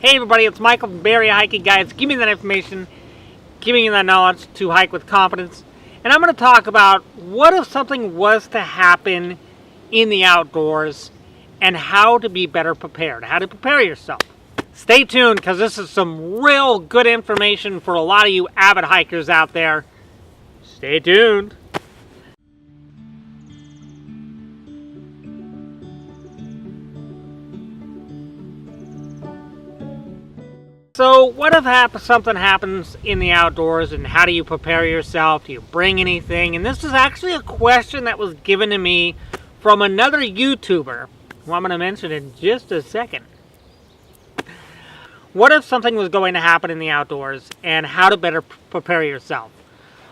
Hey everybody, it's Michael from Bay Area Hiking Guides. Give me that information, giving you that knowledge to hike with confidence. And I'm going to talk about what if something was to happen in the outdoors and how to be better prepared, how to prepare yourself. Stay tuned because this is some real good information for a lot of you avid hikers out there. Stay tuned. So what if something happens in the outdoors and how do you prepare yourself? Do you bring anything? And this is actually a question that was given to me from another YouTuber, who I'm going to mention in just a second. What if something was going to happen in the outdoors and how to better prepare yourself?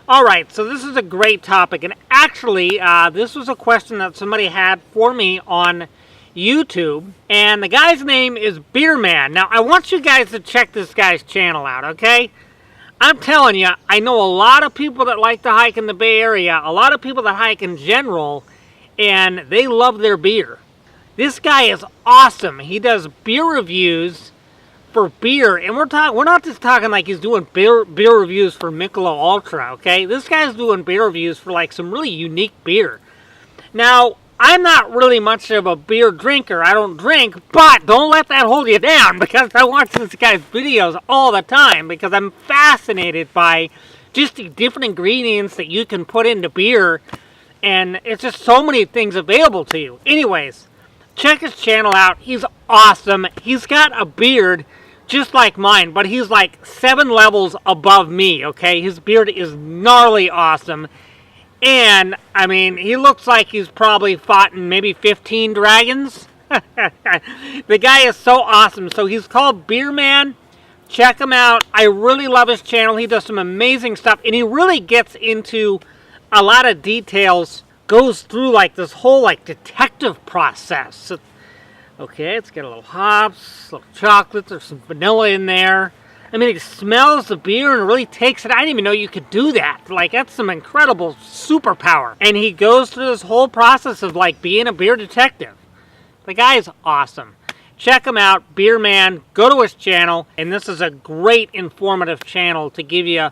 Alright, so this is a great topic, and actually this was a question that somebody had for me on YouTube, and the guy's name is Beer Man. Now, I want you guys to check this guy's channel out, okay? I'm telling you, I know a lot of people that like to hike in the Bay Area, a lot of people that hike in general, and they love their beer. This guy is awesome. He does beer reviews for beer, and we're not just talking like he's doing beer reviews for Michelob Ultra, okay? This guy's doing beer reviews for like some really unique beer. Now, I'm not really much of a beer drinker. I don't drink, but don't let that hold you down because I watch this guy's videos all the time because I'm fascinated by just the different ingredients that you can put into beer, and it's just so many things available to you. Anyways, check his channel out. He's awesome. He's got a beard just like mine, but he's like 7 levels above me, okay? His beard is gnarly awesome. And, I mean, he looks like he's probably fought in maybe 15 dragons. The guy is so awesome. So he's called Beer Man. Check him out. I really love his channel. He does some amazing stuff. And he really gets into a lot of details. Goes through like this whole like detective process. So, okay, let's get a little hops, little chocolates, there's some vanilla in there. I mean, it smells the beer and really takes it. I didn't even know you could do that. Like, that's some incredible superpower. And he goes through this whole process of, like, being a beer detective. The guy is awesome. Check him out, Beer Man. Go to his channel. And this is a great informative channel to give you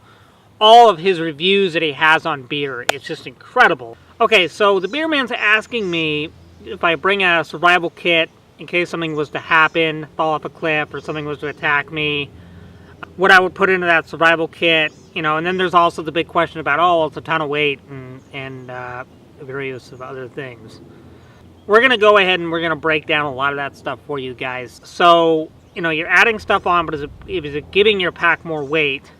all of his reviews that he has on beer. It's just incredible. Okay, so the Beer Man's asking me if I bring a survival kit in case something was to happen, fall off a cliff, or something was to attack me. What I would put into that survival kit, you know, and then there's also the big question about, oh, it's a ton of weight and various of other things. We're going to go ahead and we're going to break down a lot of that stuff for you guys. So, you know, you're adding stuff on, but is it giving your pack more weight?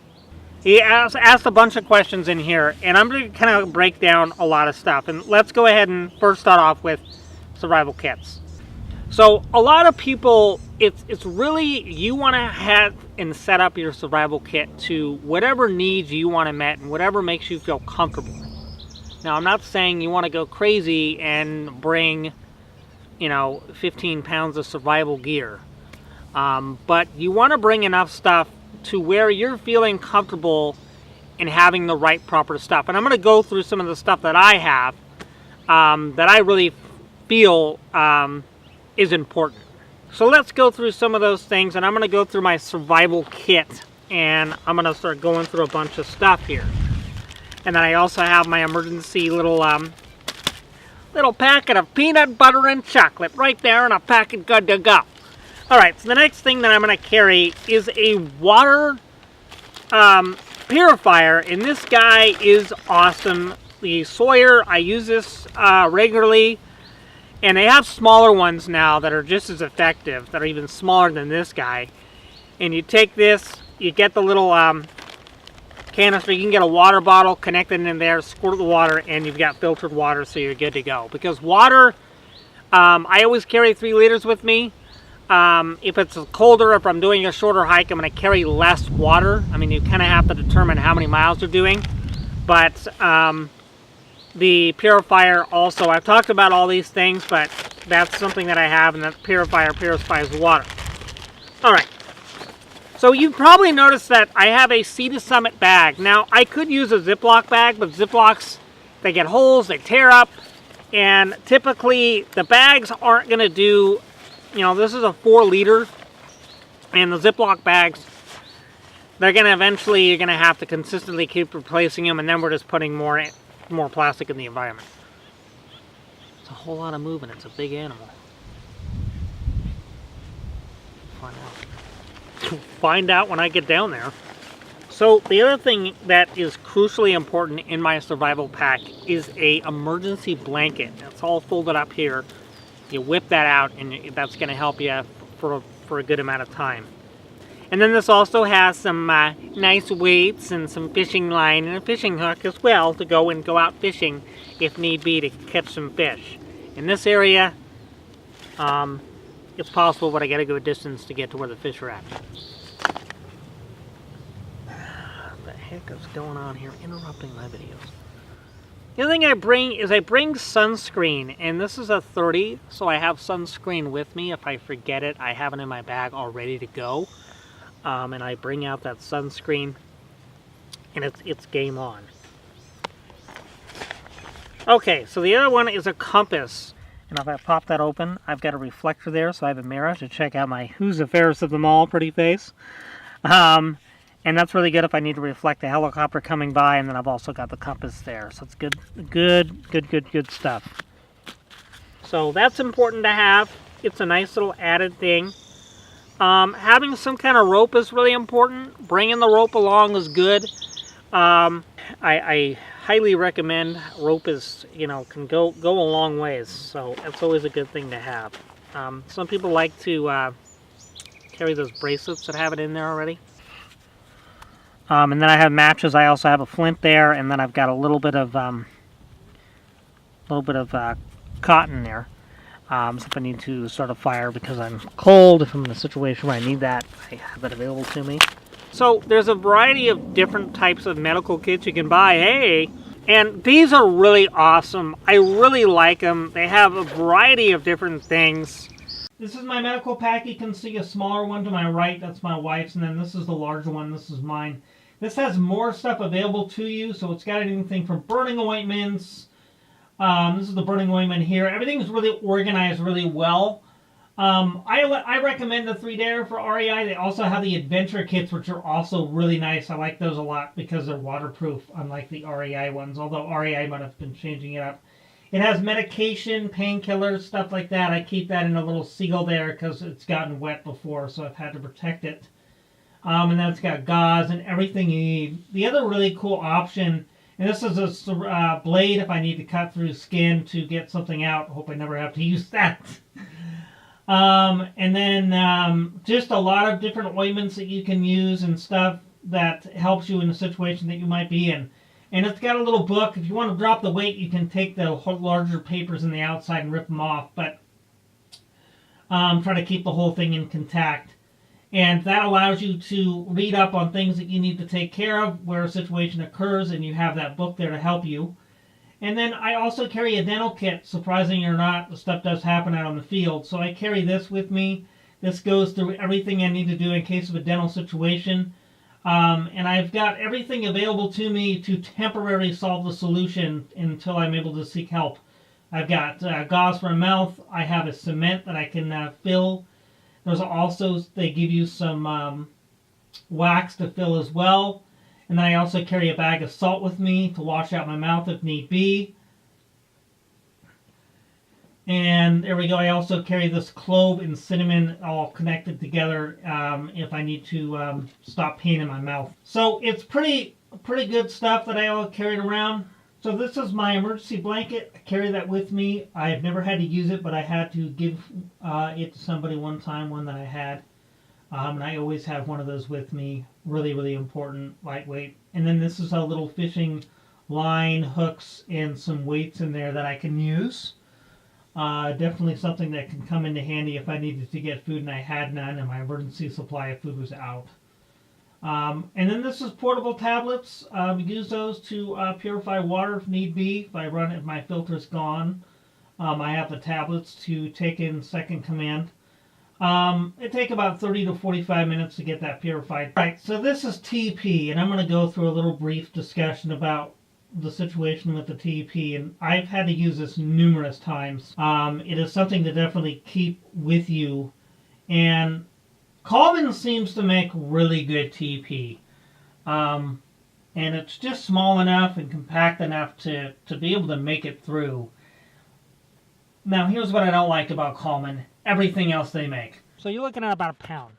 He asked a bunch of questions in here, and I'm going to kind of break down a lot of stuff. And let's go ahead and first start off with survival kits. So a lot of people, it's really, you want to have and set up your survival kit to whatever needs you want to met and whatever makes you feel comfortable. Now, I'm not saying you want to go crazy and bring, you know, 15 pounds of survival gear. But you want to bring enough stuff to where you're feeling comfortable in having the right proper stuff. And I'm going to go through some of the stuff that I have that I really feel is important. So let's go through some of those things, and I'm going to go through my survival kit, and I'm going to start going through a bunch of stuff here. And then I also have my emergency little packet of peanut butter and chocolate right there, and a packet good to go. Alright, so the next thing that I'm going to carry is a water purifier, and this guy is awesome. The Sawyer, I use this regularly. And they have smaller ones now that are just as effective, that are even smaller than this guy. And you take this, you get the little canister, you can get a water bottle connected in there, squirt the water, and you've got filtered water, so you're good to go. Because water, I always carry 3 liters with me. If it's colder, if I'm doing a shorter hike, I'm going to carry less water. I mean, you kind of have to determine how many miles you're doing. But the purifier also, I've talked about all these things, but that's something that I have, and that purifier purifies the water. Alright, so you've probably noticed that I have a Sea to Summit bag. Now, I could use a Ziploc bag, but Ziplocs, they get holes, they tear up, and typically the bags aren't going to do, you know, this is a 4 liter And the Ziploc bags, they're going to eventually, you're going to have to consistently keep replacing them, and then we're just putting more plastic in the environment. It's a whole lot of movement. It's a big animal. Find out when I get down there. So the other thing that is crucially important in my survival pack is a emergency blanket. It's all folded up here. You whip that out, and that's going to help you for a good amount of time. And then this also has some nice weights and some fishing line and a fishing hook as well to go out fishing if need be to catch some fish. In this area, it's possible, but I got to go a distance to get to where the fish are at. What the heck is going on here? Interrupting my videos. The other thing I bring is sunscreen, and this is a 30, so I have sunscreen with me. If I forget it, I have it in my bag all ready to go. And I bring out that sunscreen, and it's game on. Okay, so the other one is a compass. And if I pop that open, I've got a reflector there, so I have a mirror to check out my who's the fairest of them all pretty face. And that's really good if I need to reflect a helicopter coming by, and then I've also got the compass there. So it's good stuff. So that's important to have. It's a nice little added thing. Having some kind of rope is really important. Bringing the rope along is good. I highly recommend rope is, can go a long ways. So that's always a good thing to have. Some people like to carry those bracelets that have it in there already. And then I have matches. I also have a flint there, and then I've got a little bit of cotton there. So if I need to start a fire because I'm cold, if I'm in a situation where I need that, I have that available to me. So there's a variety of different types of medical kits you can buy. Hey, and these are really awesome. I really like them. They have a variety of different things. This is my medical pack. You can see a smaller one to my right. That's my wife's, and then this is the larger one. This is mine. This has more stuff available to you, so it's got anything from burning ointments. This is the burning ointment here. Everything's really organized really well. I recommend the 3-Dayer for REI. They also have the adventure kits, which are also really nice. I like those a lot because they're waterproof, unlike the REI ones, although REI might have been changing it up. It has medication, painkillers, stuff like that. I keep that in a little seal there because it's gotten wet before, so I've had to protect it. And then it's got gauze and everything you need. The other really cool option, and this is a blade if I need to cut through skin to get something out. I hope I never have to use that. And then just a lot of different ointments that you can use and stuff that helps you in the situation that you might be in. And it's got a little book. If you want to drop the weight, you can take the larger papers on the outside and rip them off. But try to keep the whole thing intact. And that allows you to read up on things that you need to take care of where a situation occurs, and you have that book there to help you. And then I also carry a dental kit. Surprising or not, the stuff does happen out on the field. So I carry this with me. This goes through everything I need to do in case of a dental situation. And I've got everything available to me to temporarily solve the solution until I'm able to seek help. I've got gauze for my mouth. I have a cement that I can fill. There's also, they give you some wax to fill as well. And then I also carry a bag of salt with me to wash out my mouth if need be. And there we go. I also carry this clove and cinnamon all connected together if I need to stop pain in my mouth. So it's pretty good stuff that I all carried around. So this is my emergency blanket. I carry that with me. I've never had to use it, but I had to give it to somebody one time, one that I had. And I always have one of those with me. Really, really important, lightweight. And then this is a little fishing line, hooks, and some weights in there that I can use. Definitely something that can come into handy if I needed to get food and I had none and my emergency supply of food was out. And then this is portable tablets. Use those to purify water if need be. If my filter's gone, I have the tablets to take in second command. It takes about 30 to 45 minutes to get that purified. Right, so this is TP, and I'm going to go through a little brief discussion about the situation with the TP, and I've had to use this numerous times. It is something to definitely keep with you, and Coleman seems to make really good TP. And it's just small enough and compact enough to be able to make it through. Now, here's what I don't like about Coleman. Everything else they make. So you're looking at about a pound.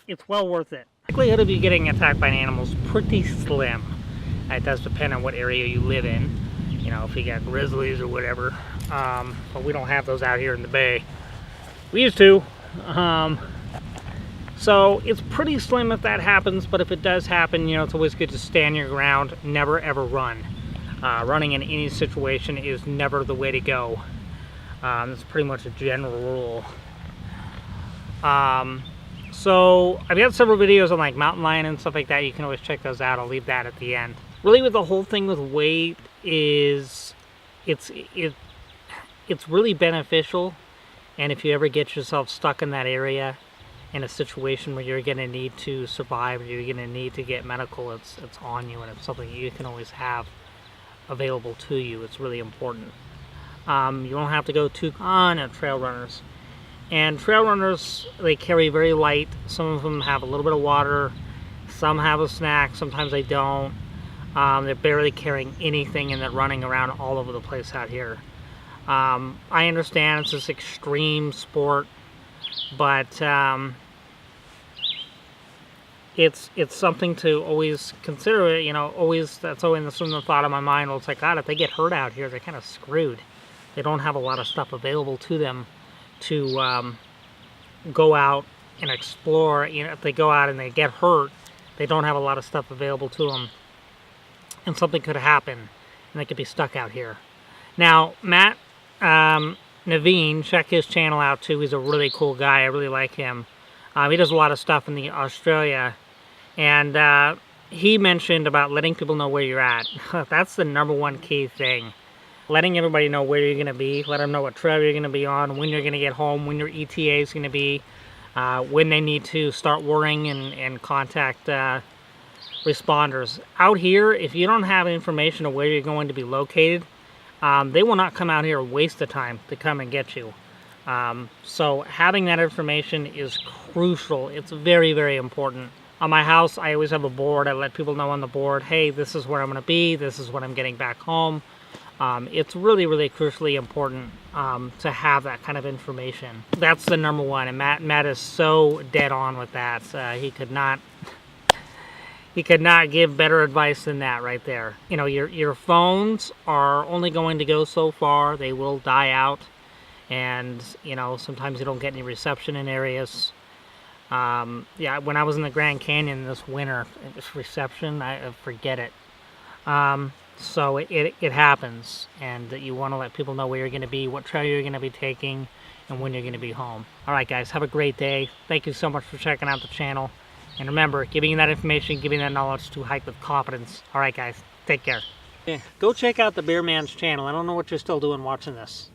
It's well worth it. The likelihood of you getting attacked by an animal is pretty slim. It does depend on what area you live in. You know, if you got grizzlies or whatever. But we don't have those out here in the bay. We used to. So it's pretty slim if that happens, but if it does happen, you know, it's always good to stand your ground, never ever run. Running in any situation is never the way to go. That's pretty much a general rule. So I've got several videos on like mountain lion and stuff like that. You can always check those out. I'll leave that at the end. Really, with the whole thing with weight is it's really beneficial. And if you ever get yourself stuck in that area, in a situation where you're going to need to survive, or you're going to need to get medical, it's on you, and it's something you can always have available to you. It's really important. You don't have to go too on at trail runners. And trail runners, they carry very light. Some of them have a little bit of water. Some have a snack. Sometimes they don't. They're barely carrying anything, and they're running around all over the place out here. I understand it's this extreme sport, but it's something to always consider. You know, that's always the thought of my mind. Well, it's like, God, if they get hurt out here, they're kind of screwed. They don't have a lot of stuff available to them to go out and explore. You know, if they go out and they get hurt, they don't have a lot of stuff available to them, and something could happen, and they could be stuck out here. Now, Matt Naveen, check his channel out too. He's a really cool guy. I really like him. He does a lot of stuff in the Australia, and he mentioned about letting people know where you're at. That's the #1 key thing. Letting everybody know where you're going to be. Let them know what trail you're going to be on, when you're going to get home, when your ETA is going to be, when they need to start worrying and contact responders. Out here, if you don't have information of where you're going to be located, they will not come out here and waste the time to come and get you. So having that information is crucial. It's very, very important. On my house, I always have a board. I let people know on the board, hey, this is where I'm going to be. This is when I'm getting back home. It's really, really crucially important to have that kind of information. That's the #1, and Matt is so dead on with that. He could not give better advice than that right there. You know, your phones are only going to go so far. They will die out, and you know, sometimes you don't get any reception in areas. Yeah, when I was in the Grand Canyon this winter, this reception, I forget it. So it happens, and you want to let people know where you're going to be, what trail you're going to be taking, and when you're going to be home. Alright guys, have a great day. Thank you so much for checking out the channel. And remember, giving you that information, giving that knowledge to hike with confidence. Alright guys, take care. Yeah, go check out the Beer Man's channel. I don't know what you're still doing watching this.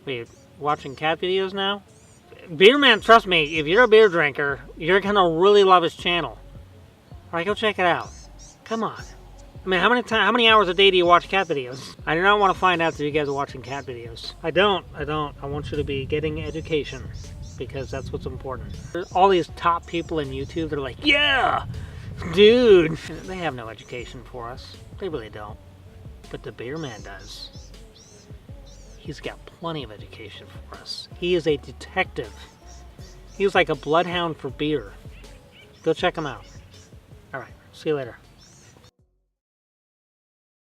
Wait, watching cat videos now? Beer Man, trust me, if you're a beer drinker, you're going to really love his channel. Alright, go check it out. Come on. I mean, how many hours a day do you watch cat videos? I do not want to find out that you guys are watching cat videos. I don't. I want you to be getting education, because that's what's important. All these top people in YouTube, they're like, yeah, dude. They have no education for us. They really don't. But the Beer Man does. He's got plenty of education for us. He is a detective. He was like a bloodhound for beer. Go check him out. All right. See you later.